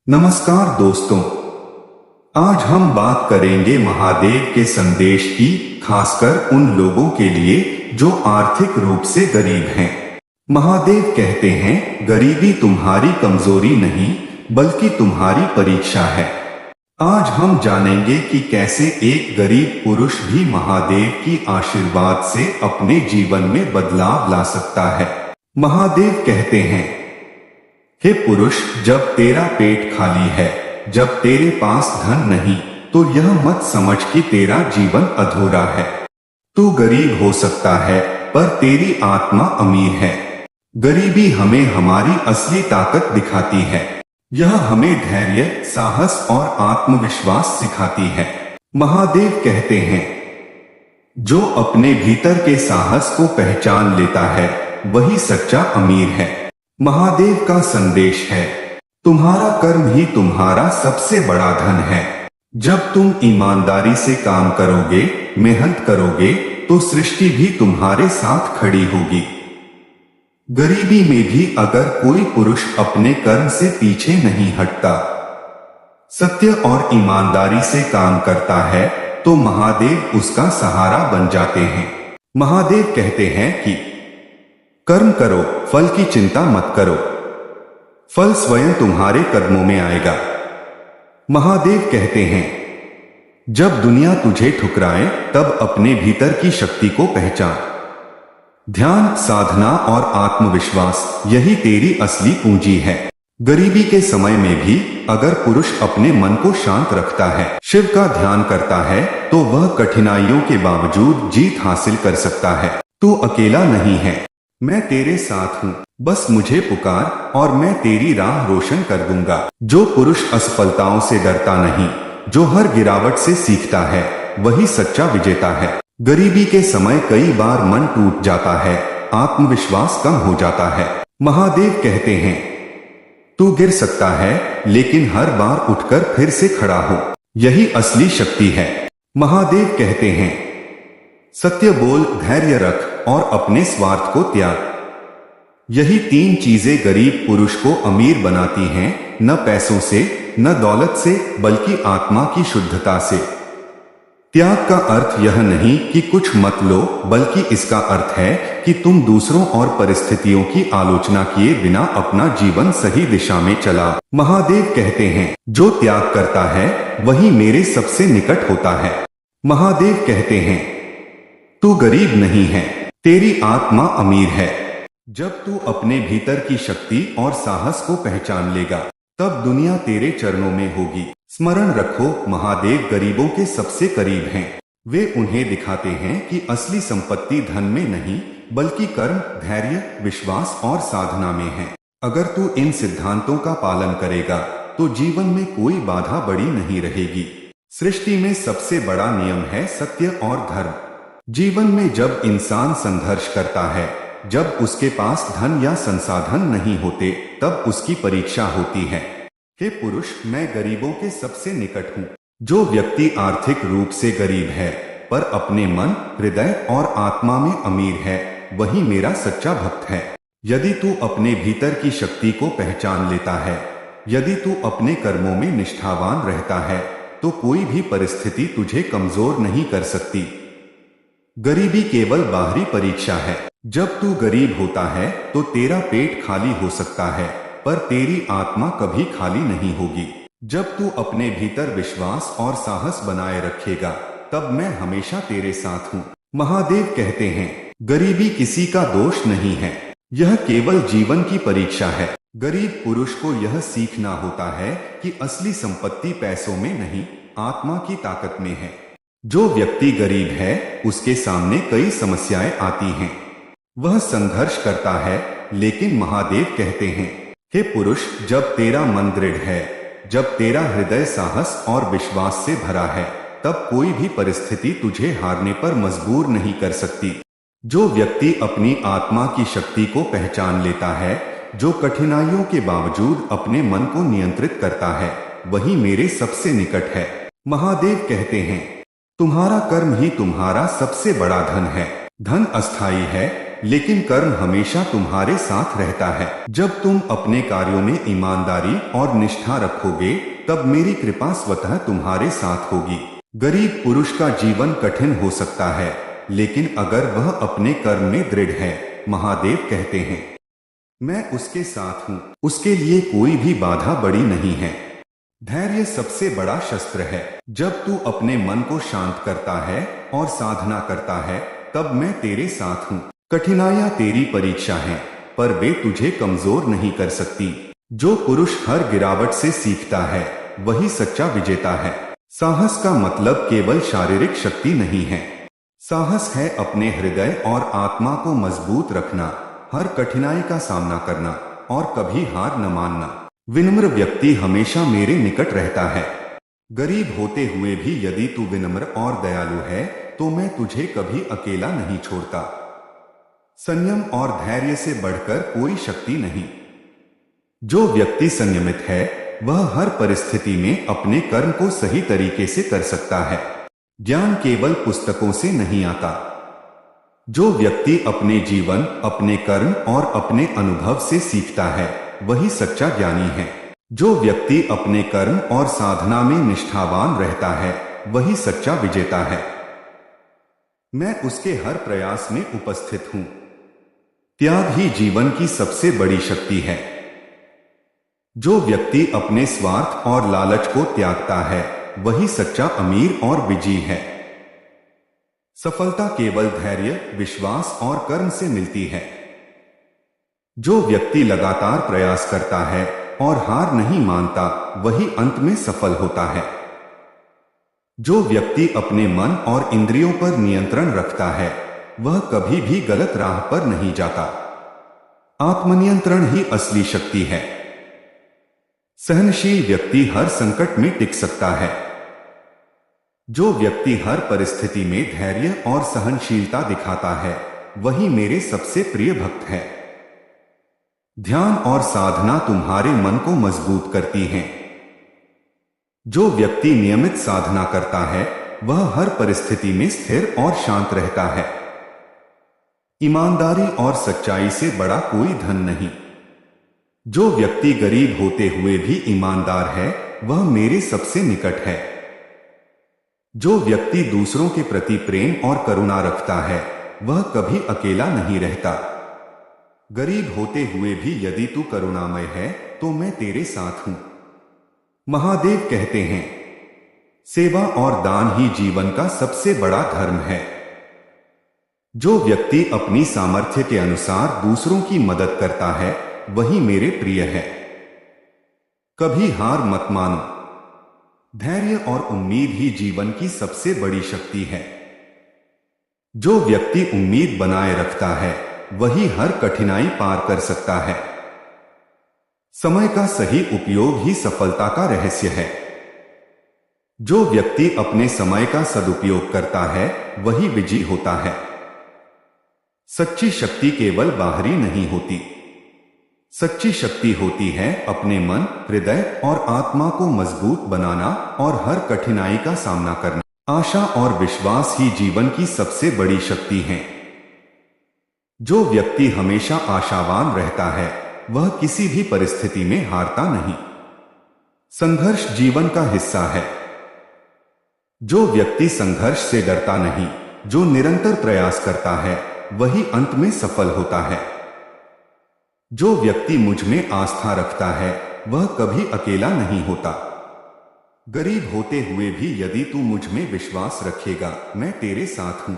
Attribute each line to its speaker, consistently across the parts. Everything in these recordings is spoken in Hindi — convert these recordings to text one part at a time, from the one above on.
Speaker 1: नमस्कार दोस्तों। आज हम बात करेंगे महादेव के संदेश की, खासकर उन लोगों के लिए जो आर्थिक रूप से गरीब हैं। महादेव कहते हैं, गरीबी तुम्हारी कमजोरी नहीं बल्कि तुम्हारी परीक्षा है। आज हम जानेंगे कि कैसे एक गरीब पुरुष भी महादेव की आशीर्वाद से अपने जीवन में बदलाव ला सकता है। महादेव कहते हैं, हे पुरुष, जब तेरा पेट खाली है, जब तेरे पास धन नहीं, तो यह मत समझ कि तेरा जीवन अधूरा है। तू गरीब हो सकता है पर तेरी आत्मा अमीर है। गरीबी हमें हमारी असली ताकत दिखाती है। यह हमें धैर्य, साहस और आत्मविश्वास सिखाती है। महादेव कहते हैं, जो अपने भीतर के साहस को पहचान लेता है वही सच्चा अमीर है। महादेव का संदेश है, तुम्हारा कर्म ही तुम्हारा सबसे बड़ा धन है। जब तुम ईमानदारी से काम करोगे, मेहनत करोगे, तो सृष्टि भी तुम्हारे साथ खड़ी होगी। गरीबी में भी अगर कोई पुरुष अपने कर्म से पीछे नहीं हटता, सत्य और ईमानदारी से काम करता है, तो महादेव उसका सहारा बन जाते हैं। महादेव कहते हैं कि कर्म करो, फल की चिंता मत करो, फल स्वयं तुम्हारे कदमों में आएगा। महादेव कहते हैं, जब दुनिया तुझे ठुकराए तब अपने भीतर की शक्ति को पहचान। ध्यान, साधना और आत्मविश्वास, यही तेरी असली पूंजी है। गरीबी के समय में भी अगर पुरुष अपने मन को शांत रखता है, शिव का ध्यान करता है, तो वह कठिनाइयों के बावजूद जीत हासिल कर सकता है। तू अकेला नहीं है, मैं तेरे साथ हूँ, बस मुझे पुकार और मैं तेरी राह रोशन कर दूंगा। जो पुरुष असफलताओं से डरता नहीं, जो हर गिरावट से सीखता है, वही सच्चा विजेता है। गरीबी के समय कई बार मन टूट जाता है, आत्मविश्वास कम हो जाता है। महादेव कहते हैं, तू गिर सकता है लेकिन हर बार उठकर फिर से खड़ा हो, यही असली शक्ति है। महादेव कहते हैं, सत्य बोल, धैर्य रख और अपने स्वार्थ को त्याग। यही तीन चीजें गरीब पुरुष को अमीर बनाती हैं, न पैसों से, न दौलत से, बल्कि आत्मा की शुद्धता से। त्याग का अर्थ यह नहीं कि कुछ मत लो, बल्कि इसका अर्थ है कि तुम दूसरों और परिस्थितियों की आलोचना किए बिना अपना जीवन सही दिशा में चला। महादेव कहते हैं, जो त्याग करता है वही मेरे सबसे निकट होता है। महादेव कहते हैं, तू गरीब नहीं है, तेरी आत्मा अमीर है। जब तू अपने भीतर की शक्ति और साहस को पहचान लेगा, तब दुनिया तेरे चरणों में होगी। स्मरण रखो, महादेव गरीबों के सबसे करीब हैं। वे उन्हें दिखाते हैं कि असली संपत्ति धन में नहीं बल्कि कर्म, धैर्य, विश्वास और साधना में है। अगर तू इन सिद्धांतों का पालन करेगा तो जीवन में कोई बाधा बड़ी नहीं रहेगी। सृष्टि में सबसे बड़ा नियम है सत्य और धर्म। जीवन में जब इंसान संघर्ष करता है, जब उसके पास धन या संसाधन नहीं होते, तब उसकी परीक्षा होती है। हे पुरुष, मैं गरीबों के सबसे निकट हूँ। जो व्यक्ति आर्थिक रूप से गरीब है पर अपने मन, हृदय और आत्मा में अमीर है, वही मेरा सच्चा भक्त है। यदि तू अपने भीतर की शक्ति को पहचान लेता है, यदि तू अपने कर्मों में निष्ठावान रहता है, तो कोई भी परिस्थिति तुझे कमजोर नहीं कर सकती। गरीबी केवल बाहरी परीक्षा है। जब तू गरीब होता है तो तेरा पेट खाली हो सकता है, पर तेरी आत्मा कभी खाली नहीं होगी। जब तू अपने भीतर विश्वास और साहस बनाए रखेगा, तब मैं हमेशा तेरे साथ हूँ। महादेव कहते हैं, गरीबी किसी का दोष नहीं है, यह केवल जीवन की परीक्षा है। गरीब पुरुष को यह सीखना होता है कि असली संपत्ति पैसों में नहीं, आत्मा की ताकत में है। जो व्यक्ति गरीब है, उसके सामने कई समस्याएं आती हैं, वह संघर्ष करता है, लेकिन महादेव कहते हैं, हे पुरुष, जब तेरा मन दृढ़ है, जब तेरा हृदय साहस और विश्वास से भरा है, तब कोई भी परिस्थिति तुझे हारने पर मजबूर नहीं कर सकती। जो व्यक्ति अपनी आत्मा की शक्ति को पहचान लेता है, जो कठिनाइयों के बावजूद अपने मन को नियंत्रित करता है, वही मेरे सबसे निकट है। महादेव कहते हैं, तुम्हारा कर्म ही तुम्हारा सबसे बड़ा धन है। धन अस्थायी है, लेकिन कर्म हमेशा तुम्हारे साथ रहता है। जब तुम अपने कार्यों में ईमानदारी और निष्ठा रखोगे, तब मेरी कृपा स्वतः तुम्हारे साथ होगी। गरीब पुरुष का जीवन कठिन हो सकता है, लेकिन अगर वह अपने कर्म में दृढ़ है, महादेव कहते हैं, मैं उसके साथ हूँ। उसके लिए कोई भी बाधा बड़ी नहीं है। धैर्य सबसे बड़ा शस्त्र है। जब तू अपने मन को शांत करता है और साधना करता है, तब मैं तेरे साथ हूँ। कठिनाइयां तेरी परीक्षा हैं, पर वे तुझे कमजोर नहीं कर सकती। जो पुरुष हर गिरावट से सीखता है, वही सच्चा विजेता है। साहस का मतलब केवल शारीरिक शक्ति नहीं है। साहस है अपने हृदय और आत्मा को मजबूत रखना, हर कठिनाई का सामना करना और कभी हार न मानना। विनम्र व्यक्ति हमेशा मेरे निकट रहता है। गरीब होते हुए भी यदि तू विनम्र और दयालु है, तो मैं तुझे कभी अकेला नहीं छोड़ता। संयम और धैर्य से बढ़कर कोई शक्ति नहीं। जो व्यक्ति संयमित है, वह हर परिस्थिति में अपने कर्म को सही तरीके से कर सकता है। ज्ञान केवल पुस्तकों से नहीं आता। जो व्यक्ति अपने जीवन, अपने कर्म और अपने अनुभव से सीखता है, वही सच्चा ज्ञानी है। जो व्यक्ति अपने कर्म और साधना में निष्ठावान रहता है, वही सच्चा विजेता है। मैं उसके हर प्रयास में उपस्थित हूं। त्याग ही जीवन की सबसे बड़ी शक्ति है। जो व्यक्ति अपने स्वार्थ और लालच को त्यागता है, वही सच्चा अमीर और विजयी है। सफलता केवल धैर्य, विश्वास और कर्म से मिलती है। जो व्यक्ति लगातार प्रयास करता है और हार नहीं मानता, वही अंत में सफल होता है। जो व्यक्ति अपने मन और इंद्रियों पर नियंत्रण रखता है, वह कभी भी गलत राह पर नहीं जाता। आत्मनियंत्रण ही असली शक्ति है। सहनशील व्यक्ति हर संकट में टिक सकता है। जो व्यक्ति हर परिस्थिति में धैर्य और सहनशीलता दिखाता है, वही मेरे सबसे प्रिय भक्त है। ध्यान और साधना तुम्हारे मन को मजबूत करती हैं। जो व्यक्ति नियमित साधना करता है, वह हर परिस्थिति में स्थिर और शांत रहता है। ईमानदारी और सच्चाई से बड़ा कोई धन नहीं। जो व्यक्ति गरीब होते हुए भी ईमानदार है, वह मेरे सबसे निकट है। जो व्यक्ति दूसरों के प्रति प्रेम और करुणा रखता है, वह कभी अकेला नहीं रहता। गरीब होते हुए भी यदि तू करुणामय है, तो मैं तेरे साथ हूं। महादेव कहते हैं, सेवा और दान ही जीवन का सबसे बड़ा धर्म है। जो व्यक्ति अपनी सामर्थ्य के अनुसार दूसरों की मदद करता है, वही मेरे प्रिय है। कभी हार मत मानो। धैर्य और उम्मीद ही जीवन की सबसे बड़ी शक्ति है। जो व्यक्ति उम्मीद बनाए रखता है, वही हर कठिनाई पार कर सकता है। समय का सही उपयोग ही सफलता का रहस्य है। जो व्यक्ति अपने समय का सदुपयोग करता है, वही विजयी होता है। सच्ची शक्ति केवल बाहरी नहीं होती। सच्ची शक्ति होती है अपने मन, हृदय और आत्मा को मजबूत बनाना और हर कठिनाई का सामना करना। आशा और विश्वास ही जीवन की सबसे बड़ी शक्ति है। जो व्यक्ति हमेशा आशावान रहता है, वह किसी भी परिस्थिति में हारता नहीं। संघर्ष जीवन का हिस्सा है। जो व्यक्ति संघर्ष से डरता नहीं, जो निरंतर प्रयास करता है, वही अंत में सफल होता है। जो व्यक्ति मुझ में आस्था रखता है, वह कभी अकेला नहीं होता। गरीब होते हुए भी यदि तू मुझ में विश्वास रखेगा, मैं तेरे साथ हूं।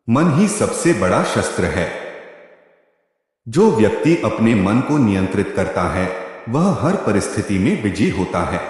Speaker 1: मन ही सबसे बड़ा शस्त्र है। जो व्यक्ति अपने मन को नियंत्रित करता है, वह हर परिस्थिति में विजयी होता है।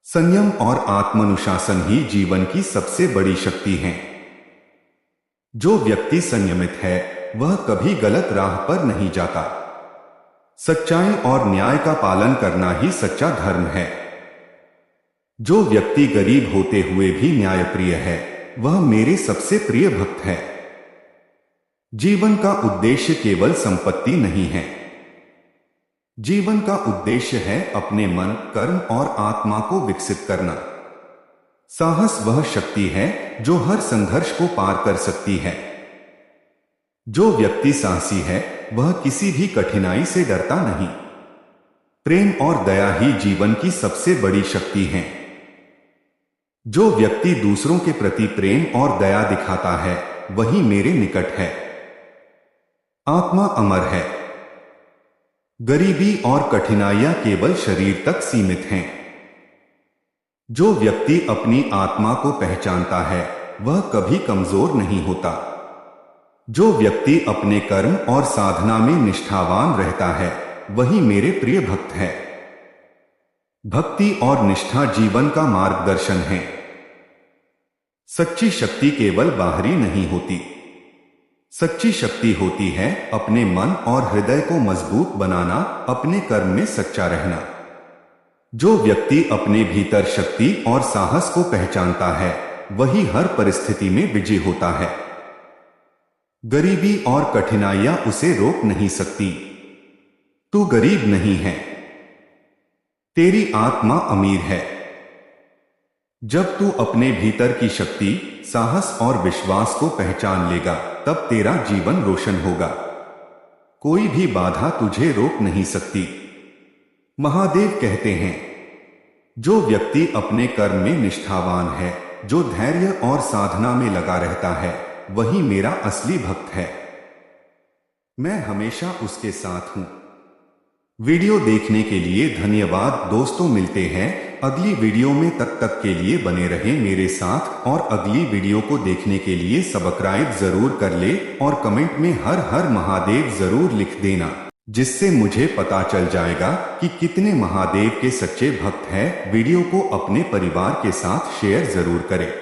Speaker 1: संयम और आत्मानुशासन ही जीवन की सबसे बड़ी शक्ति है। जो व्यक्ति संयमित है, वह कभी गलत राह पर नहीं जाता। सच्चाई और न्याय का पालन करना ही सच्चा धर्म है। जो व्यक्ति गरीब होते हुए भी न्यायप्रिय है, वह मेरे सबसे प्रिय भक्त है। जीवन का उद्देश्य केवल संपत्ति नहीं है। जीवन का उद्देश्य है अपने मन, कर्म और आत्मा को विकसित करना। साहस वह शक्ति है जो हर संघर्ष को पार कर सकती है। जो व्यक्ति साहसी है वह किसी भी कठिनाई से डरता नहीं। प्रेम और दया ही जीवन की सबसे बड़ी शक्ति है। जो व्यक्ति दूसरों के प्रति प्रेम और दया दिखाता है वही मेरे निकट है। आत्मा अमर है। गरीबी और कठिनाइयां केवल शरीर तक सीमित हैं। जो व्यक्ति अपनी आत्मा को पहचानता है वह कभी कमजोर नहीं होता। जो व्यक्ति अपने कर्म और साधना में निष्ठावान रहता है वही मेरे प्रिय भक्त है। भक्ति और निष्ठा जीवन का मार्गदर्शन है। सच्ची शक्ति केवल बाहरी नहीं होती। सच्ची शक्ति होती है अपने मन और हृदय को मजबूत बनाना, अपने कर्म में सच्चा रहना। जो व्यक्ति अपने भीतर शक्ति और साहस को पहचानता है वही हर परिस्थिति में विजयी होता है। गरीबी और कठिनाइयां उसे रोक नहीं सकती। तू गरीब नहीं है, तेरी आत्मा अमीर है। जब तू अपने भीतर की शक्ति, साहस और विश्वास को पहचान लेगा तब तेरा जीवन रोशन होगा। कोई भी बाधा तुझे रोक नहीं सकती। महादेव कहते हैं, जो व्यक्ति अपने कर्म में निष्ठावान है, जो धैर्य और साधना में लगा रहता है वही मेरा असली भक्त है। मैं हमेशा उसके साथ हूं। वीडियो देखने के लिए धन्यवाद दोस्तों। मिलते हैं अगली वीडियो में, तब तक के लिए बने रहें मेरे साथ और अगली वीडियो को देखने के लिए सब्सक्राइब जरूर कर ले और कमेंट में हर हर महादेव जरूर लिख देना, जिससे मुझे पता चल जाएगा कि कितने महादेव के सच्चे भक्त हैं। वीडियो को अपने परिवार के साथ शेयर जरूर करें।